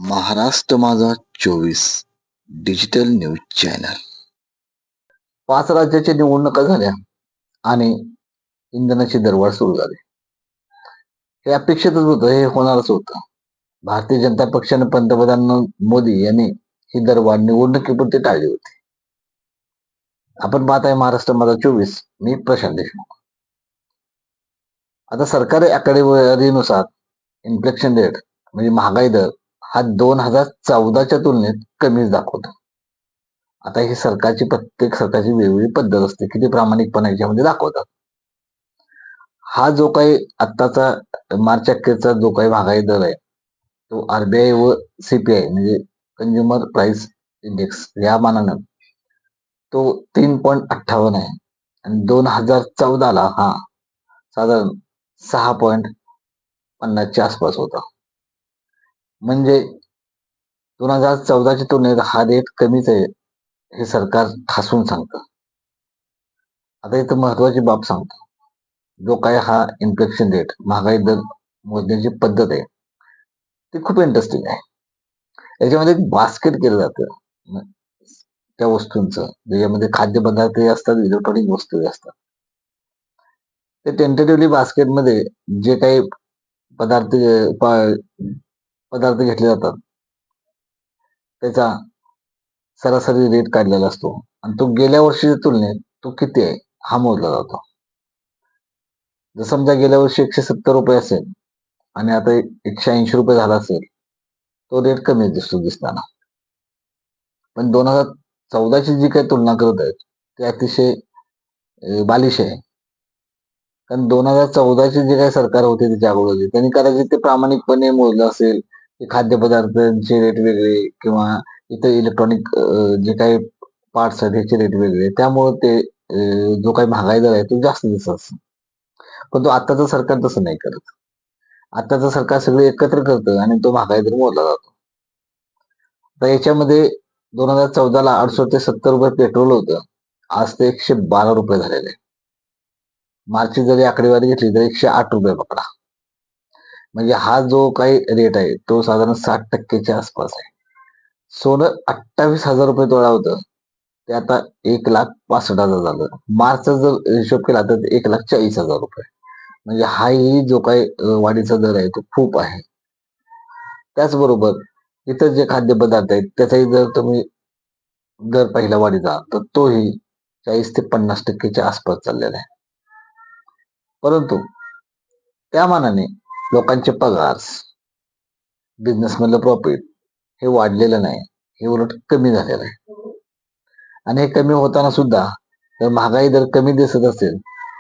महाराष्ट्र माझा 24 digital news channel. 5 राज्याच्या निवडणुका झाल्या आणि इंधनाची दरवाढ सुरू झाली. हे अपेक्षितच होतं, हे होणारच होतं. भारतीय जनता पक्षाने पंतप्रधान मोदी यांनी ही दरवाढ निवडणुकीपुरती टाळली होती. आपण पाहत आहे महाराष्ट्र माझा 24. मी प्रशांत देशमुख. आता सरकारी आकडेवारीनुसार इन्फ्लेशन रेट म्हणजे महागाई दर हा 2014च्या तुलनेत कमीच दाखवतो. आता ही प्रत्येक सरकारची वेगवेगळी पद्धत असते, किती प्रामाणिकपणा याच्यामध्ये दाखवतात. हा जो काही आत्ताचा मार्च अखेरचा जो काही महागाई दर आहे, तो आरबीआय व सीपीआय म्हणजे कंझ्युमर प्राइस इंडेक्स या मानानं तो 3.58 आहे आणि 2014ला हा साधारण 6.50च्या आसपास होता. म्हणजे 2014च्या तुलनेत हा रेट कमीच आहे, हे सरकार ठासून सांगतं. आता इथं महत्वाची बाब सांगतो. जो काय हा इन्फ्लेशन रेट महागाई दर मोजण्याची पद्धत आहे ती खूप इंटरेस्टिंग आहे. याच्यामध्ये एक बास्केट केलं जातं त्या वस्तूंचं, ज्याच्यामध्ये खाद्यपदार्थही असतात, इलेक्ट्रॉनिक वस्तूही असतात. ते टेंटेटिव्हली बास्केटमध्ये जे काही पदार्थ घेतले जातात त्याचा सरासरी रेट काढलेला असतो आणि तो गेल्या वर्षीच्या तुलनेत तो किती आहे हा मोजला जातो. जर समजा गेल्या वर्षी 170 रुपये असेल आणि आता 180 रुपये झाला असेल, तो रेट कमी दिसताना. पण 2014ची जी काही तुलना करत आहेत ते अतिशय बालिश आहे. कारण 2014चे जे काही सरकार होते त्याच्या अगोदरचे त्यांनी कदाचित ते प्रामाणिकपणे मोजलं असेल की खाद्यपदार्थांचे रेट वेगळे किंवा इतर इलेक्ट्रॉनिक जे काही पार्ट्स आहेत त्याचे रेट वेगळे, त्यामुळे ते जो काही महागाई दर आहे तो जास्त दिसत असतो. पण तो आत्ताचं सरकार तसं नाही करत. आत्ताचं सरकार सगळे एकत्र करतं आणि तो महागाई दर मोजला जातो. तर याच्यामध्ये 2014ला 68 ते 70 रुपये पेट्रोल होतं, आज ते 112 रुपये झालेले. मार्चची जरी आकडेवारी घेतली तर 108 रुपये पकडा. म्हणजे हा जो काही रेट आहे तो साधारण 60% आसपास आहे. सोनं 28,000 रुपये तोळा होतं, ते आता 1,65,000 झालं. मार्चचा जर हिशोब केला तर 1,40,000 रुपये. म्हणजे हाही जो काही वाढीचा दर आहे तो खूप आहे. त्याचबरोबर इतर जे खाद्यपदार्थ आहेत त्याचाही जर तुम्ही दर पहिला वाढीचा तर तोही 40 ते 50% आसपास चाललेला आहे. परंतु त्या मानाने लोकांचे पगार, बिझनेसमधलं प्रॉफिट हे वाढलेलं नाही, हे उलट कमी झालेलं आहे. आणि हे कमी होताना सुद्धा जर महागाई दर कमी दिसत असेल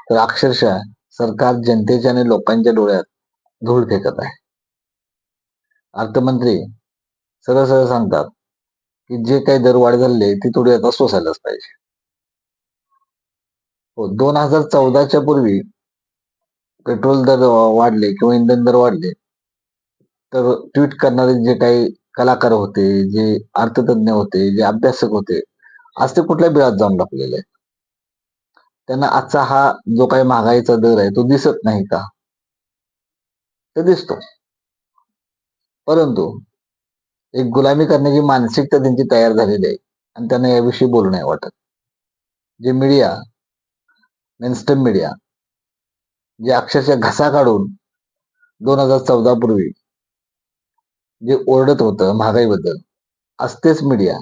तर अक्षरशः सरकार जनतेच्या आणि लोकांच्या डोळ्यात धूळ फेकत आहे. अर्थमंत्री सरळ सरळ सांगतात की जे काही दरवाढ झाली ती थोडी आता सोसायलाच पाहिजे. 2014च्या पूर्वी पेट्रोल दर वाढले किंवा इंधन दर वाढले तर ट्विट करणारे जे काही कलाकार होते, जे अर्थतज्ञ होते, जे अभ्यासक होते, आज ते कुठल्या बिळात जाऊन लपलेले आहेत. त्यांना आजचा हा जो काही महागाईचा दर आहे तो दिसत नाही का? ते दिसतो. परंतु एक गुलामी करण्याची मानसिकता त्यांची तयार झालेली आहे आणि त्यांना याविषयी बोलू नाही वाटत. जे मीडिया, मेनस्ट्रीम मीडिया जे अक्षरशः घसा काढून 2014 पूर्वी जे ओरडत होतं महागाईबद्दल, आज तेच मीडिया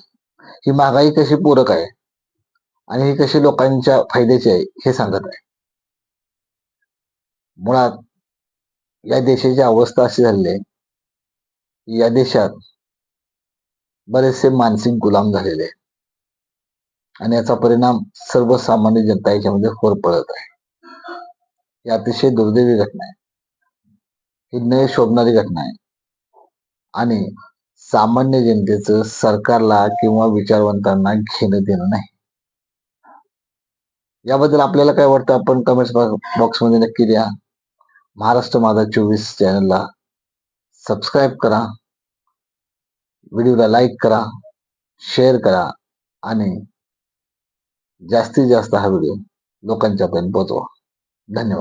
ही महागाई कशी पूरक आहे आणि ही कशी लोकांच्या फायद्याची आहे हे सांगत आहे. मुळात या देशाची अवस्था अशी झालेली आहे की या देशात बरेचसे मानसिक गुलाम झालेले आहेत आणि याचा परिणाम सर्वसामान्य जनता याच्यामध्ये होरपळत आहे. ही अतिशय दुर्दैवी घटना आहे. ही न शोभणारी घटना आहे आणि सामान्य जनतेचं सरकारला किंवा विचारवंतांना घेणं देणं नाही. याबद्दल आपल्याला काय वाटतं आपण कमेंट्स बॉक्समध्ये नक्की द्या. महाराष्ट्र माझा 24 चॅनलला सबस्क्राईब करा, व्हिडिओला लाईक करा, शेअर करा आणि जास्तीत जास्त हा व्हिडिओ लोकांच्यापर्यंत पोहोचवा. धन्यवाद.